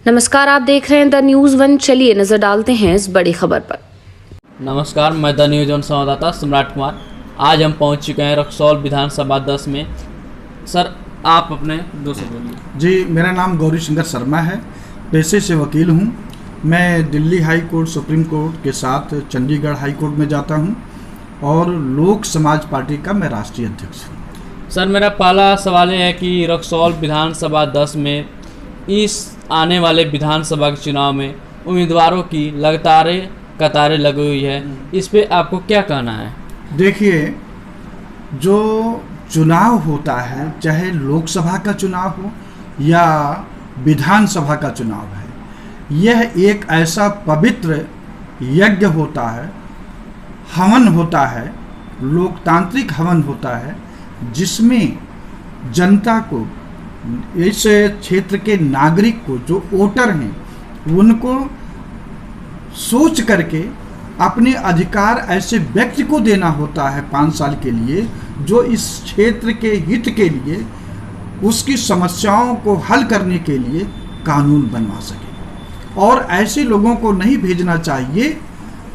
नमस्कार, आप देख रहे हैं द न्यूज़ वन। चलिए नजर डालते हैं इस बड़ी खबर पर। नमस्कार, मैं द न्यूज़ वन संवाददाता सम्राट कुमार। आज हम पहुंच चुके हैं रक्सौल विधानसभा 10 में। सर, आप अपने दो से बोलिए। जी, मेरा नाम गौरी शंकर शर्मा है। पेशे से वकील हूँ। मैं Delhi high court, supreme court के साथ चंडीगढ़ हाई कोर्ट में जाता हूँ और लोक समाज पार्टी का मैं राष्ट्रीय अध्यक्ष हूँ। सर, मेरा पहला सवाल ये है कि रक्सौल विधानसभा 10 में इस आने वाले विधानसभा के चुनाव में उम्मीदवारों की लगातार कतारें लगी हुई है, इस पे आपको क्या कहना है? देखिए, जो चुनाव होता है, चाहे लोकसभा का चुनाव हो या विधानसभा का चुनाव है, यह एक ऐसा पवित्र यज्ञ होता है, हवन होता है, लोकतांत्रिक हवन होता है, जिसमें जनता को, इस क्षेत्र के नागरिक को, जो वोटर हैं, उनको सोच करके अपने अधिकार ऐसे व्यक्ति को देना होता है 5 साल के लिए, जो इस क्षेत्र के हित के लिए, उसकी समस्याओं को हल करने के लिए कानून बनवा सके। और ऐसे लोगों को नहीं भेजना चाहिए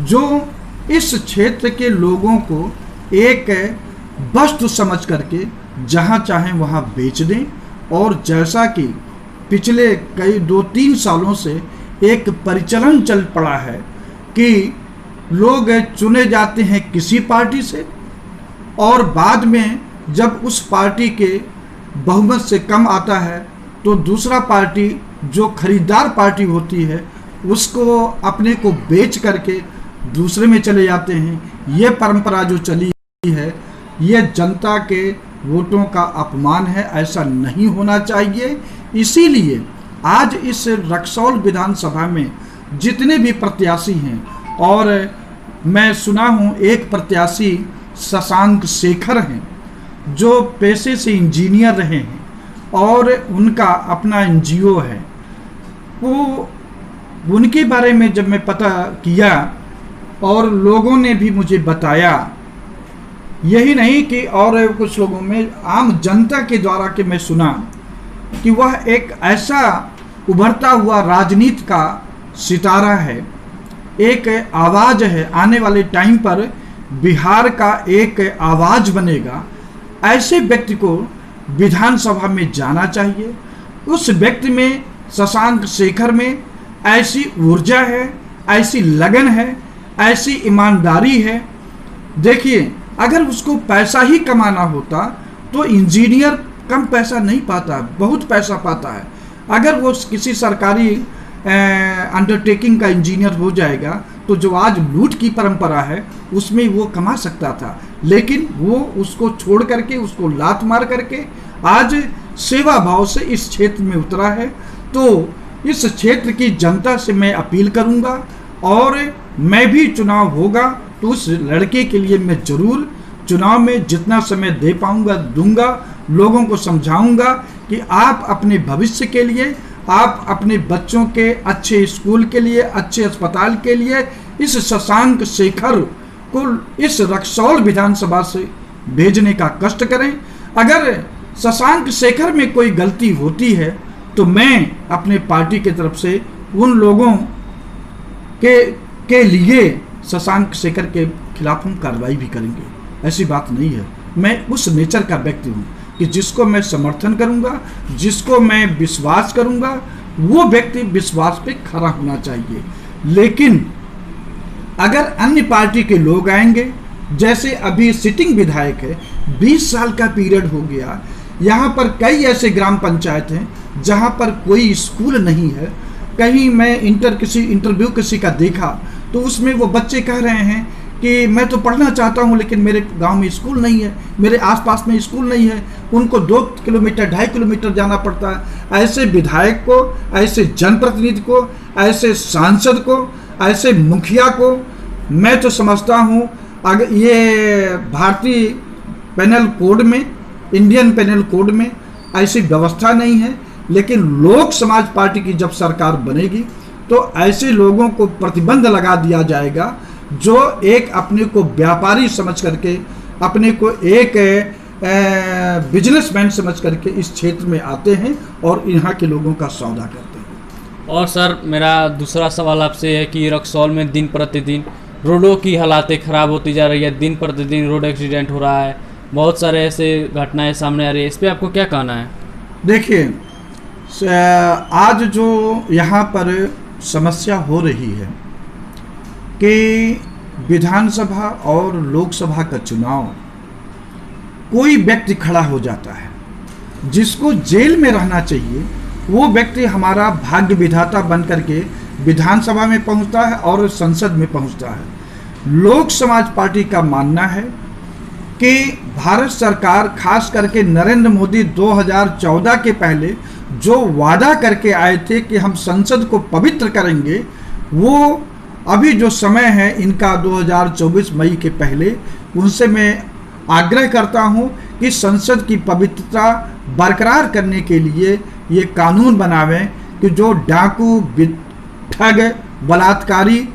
जो इस क्षेत्र के लोगों को एक वस्तु समझ करके जहां चाहें वहां बेच दें। और जैसा कि पिछले कई 2-3 सालों से एक परिचलन चल पड़ा है कि लोग चुने जाते हैं किसी पार्टी से और बाद में जब उस पार्टी के बहुमत से कम आता है तो दूसरा पार्टी, जो खरीदार पार्टी होती है, उसको अपने को बेच करके दूसरे में चले जाते हैं। ये परंपरा जो चली है, ये जनता के वोटों का अपमान है। ऐसा नहीं होना चाहिए। इसीलिए आज इस रक्सौल विधानसभा में जितने भी प्रत्याशी हैं, और मैं सुना हूँ एक प्रत्याशी शशांक शेखर हैं, जो पेशे से इंजीनियर रहे हैं और उनका अपना एनजीओ है। वो उनके बारे में जब मैं पता किया और लोगों ने भी मुझे बताया, यही नहीं कि और कुछ लोगों में, आम जनता के द्वारा कि मैं सुना कि वह एक ऐसा उभरता हुआ राजनीति का सितारा है, एक आवाज़ है, आने वाले टाइम पर बिहार का एक आवाज़ बनेगा। ऐसे व्यक्ति को विधानसभा में जाना चाहिए। उस व्यक्ति में, शशांक शेखर में ऐसी ऊर्जा है, ऐसी लगन है, ऐसी ईमानदारी है। देखिए, अगर उसको पैसा ही कमाना होता तो इंजीनियर कम पैसा नहीं पाता, बहुत पैसा पाता है। अगर वो किसी सरकारी अंडरटेकिंग का इंजीनियर हो जाएगा तो जो आज लूट की परंपरा है उसमें वो कमा सकता था, लेकिन वो उसको छोड़ करके, उसको लात मार करके आज सेवा भाव से इस क्षेत्र में उतरा है। तो इस क्षेत्र की जनता से मैं अपील करूंगा, और मैं भी चुनाव होगा तो उस लड़के के लिए मैं जरूर चुनाव में जितना समय दे पाऊंगा दूंगा। लोगों को समझाऊंगा कि आप अपने भविष्य के लिए, आप अपने बच्चों के अच्छे स्कूल के लिए, अच्छे अस्पताल के लिए इस शशांक शेखर को इस रक्सौल विधानसभा से भेजने का कष्ट करें। अगर शशांक शेखर में कोई गलती होती है तो मैं अपने पार्टी की तरफ से उन लोगों के लिए शशांक शेखर के खिलाफ हम कार्रवाई भी करेंगे। ऐसी बात नहीं है। मैं उस नेचर का व्यक्ति हूँ कि जिसको मैं समर्थन करूँगा, जिसको मैं विश्वास करूँगा, वो व्यक्ति विश्वास पे खड़ा होना चाहिए। लेकिन अगर अन्य पार्टी के लोग आएंगे, जैसे अभी सिटिंग विधायक है, 20 साल का पीरियड हो गया, यहाँ पर कई ऐसे ग्राम पंचायत हैं जहाँ पर कोई स्कूल नहीं है। कहीं मैं इंटरव्यू किसी का देखा तो उसमें वो बच्चे कह रहे हैं कि मैं तो पढ़ना चाहता हूँ लेकिन मेरे गांव में स्कूल नहीं है, मेरे आसपास में स्कूल नहीं है, उनको 2 किलोमीटर 2.5 किलोमीटर जाना पड़ता है। ऐसे विधायक को, ऐसे जनप्रतिनिधि को, ऐसे सांसद को, ऐसे मुखिया को मैं तो समझता हूँ, अगर ये भारतीय पेनल कोड में, इंडियन पेनल कोड में ऐसी व्यवस्था नहीं है, लेकिन लोक समाज पार्टी की जब सरकार बनेगी तो ऐसे लोगों को प्रतिबंध लगा दिया जाएगा जो एक अपने को व्यापारी समझ करके, अपने को एक बिजनेसमैन समझ करके इस क्षेत्र में आते हैं और यहाँ के लोगों का सौदा करते हैं। और सर मेरा दूसरा सवाल आपसे है कि रक्सौल में दिन प्रतिदिन रोडों की हालातें ख़राब होती जा रही है, दिन प्रतिदिन रोड एक्सीडेंट हो रहा है, बहुत सारे ऐसे घटनाएं सामने आ रही है, इस पे आपको क्या कहना है? देखिए, आज जो यहाँ पर समस्या हो रही है कि विधानसभा और लोकसभा का चुनाव, कोई व्यक्ति खड़ा हो जाता है जिसको जेल में रहना चाहिए, वो व्यक्ति हमारा भाग्य विधाता बन करके विधानसभा में पहुंचता है और संसद में पहुंचता है। लोक समाज पार्टी का मानना है कि भारत सरकार, खास करके नरेंद्र मोदी 2014 के पहले जो वादा करके आए थे कि हम संसद को पवित्र करेंगे, वो अभी जो समय है इनका 2024 मई के पहले, उनसे मैं आग्रह करता हूं कि संसद की पवित्रता बरकरार करने के लिए ये कानून बनावें कि जो डाकू, ठग, बलात्कारी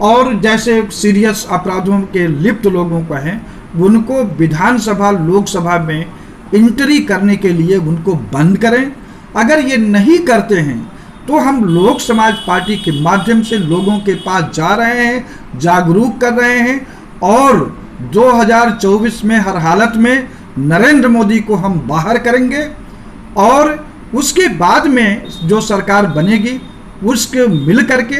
और जैसे सीरियस अपराधों के लिप्त लोगों को हैं, उनको विधानसभा लोकसभा में एंट्री करने के लिए उनको बंद करें। अगर ये नहीं करते हैं तो हम लोक समाज पार्टी के माध्यम से लोगों के पास जा रहे हैं, जागरूक कर रहे हैं और 2024 में हर हालत में नरेंद्र मोदी को हम बाहर करेंगे और उसके बाद में जो सरकार बनेगी उसके मिल करके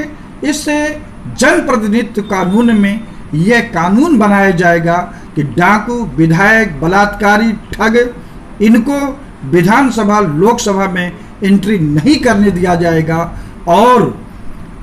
इस जनप्रतिनिधित्व कानून में यह कानून बनाया जाएगा कि डाकू, विधायक, बलात्कारी, ठग, इनको विधानसभा लोकसभा में एंट्री नहीं करने दिया जाएगा और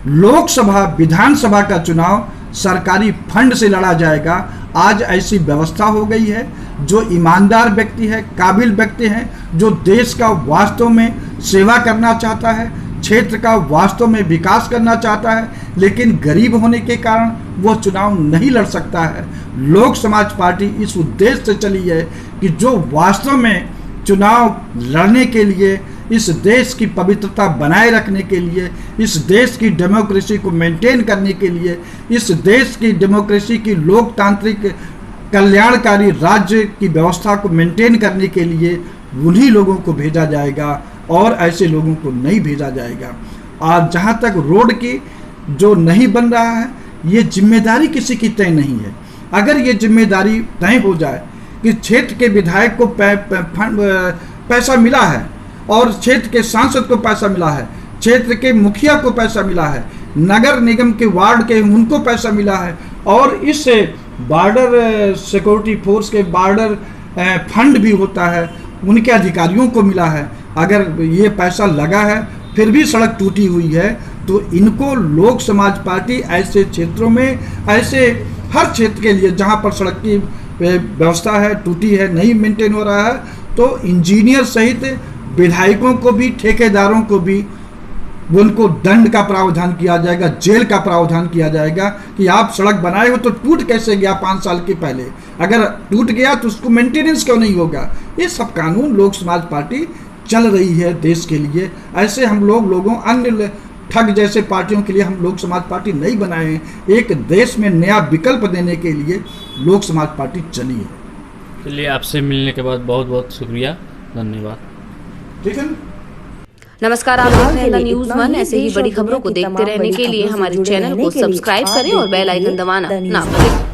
लोकसभा विधानसभा का चुनाव सरकारी फंड से लड़ा जाएगा। आज ऐसी व्यवस्था हो गई है, जो ईमानदार व्यक्ति है, काबिल व्यक्ति हैं, जो देश का वास्तव में सेवा करना चाहता है, क्षेत्र का वास्तव में विकास करना चाहता है, लेकिन गरीब होने के कारण वो चुनाव नहीं लड़ सकता है। लोक समाज पार्टी इस उद्देश्य से चली है कि जो वास्तव में चुनाव लड़ने के लिए, इस देश की पवित्रता बनाए रखने के लिए, इस देश की डेमोक्रेसी को मेंटेन करने के लिए, इस देश की डेमोक्रेसी की लोकतांत्रिक कल्याणकारी राज्य की व्यवस्था को मेंटेन करने के लिए उन्हीं लोगों को भेजा जाएगा और ऐसे लोगों को नहीं भेजा जाएगा। आज जहाँ तक रोड की जो नहीं बन रहा है, ये जिम्मेदारी किसी की तय नहीं है। अगर ये जिम्मेदारी तय हो जाए कि क्षेत्र के विधायक को पैसा मिला है और क्षेत्र के सांसद को पैसा मिला है, क्षेत्र के मुखिया को पैसा मिला है, नगर निगम के वार्ड के उनको पैसा मिला है और इस बॉर्डर सिक्योरिटी फोर्स के बॉर्डर फंड भी होता है, उनके अधिकारियों को मिला है, अगर ये पैसा लगा है फिर भी सड़क टूटी हुई है, तो इनको लोक समाज पार्टी ऐसे क्षेत्रों में, ऐसे हर क्षेत्र के लिए जहाँ पर सड़क की व्यवस्था है, टूटी है, नहीं मेंटेन हो रहा है, तो इंजीनियर सहित विधायकों को भी, ठेकेदारों को भी उनको दंड का प्रावधान किया जाएगा, जेल का प्रावधान किया जाएगा कि आप सड़क बनाए हो तो टूट कैसे गया 5 साल के पहले, अगर टूट गया तो उसको मेंटेनेंस क्यों नहीं होगा। ये सब कानून लोक समाज पार्टी चल रही है देश के लिए। ऐसे हम लोगों अन्य ठग जैसे पार्टियों के लिए हम लोक समाज पार्टी नहीं बनाए हैं। एक देश में नया विकल्प देने के लिए लोक समाज पार्टी चली है। चलिए, आपसे मिलने के बाद बहुत बहुत शुक्रिया, धन्यवाद। ठीक है। नमस्कार, आप देख रहे हैं न्यूज़ वन। ऐसे ही बड़ी खबरों को देखते रहने के लिए हमारे चैनल को सब्सक्राइब करें और बेल आइकन दबाना ना भूलें।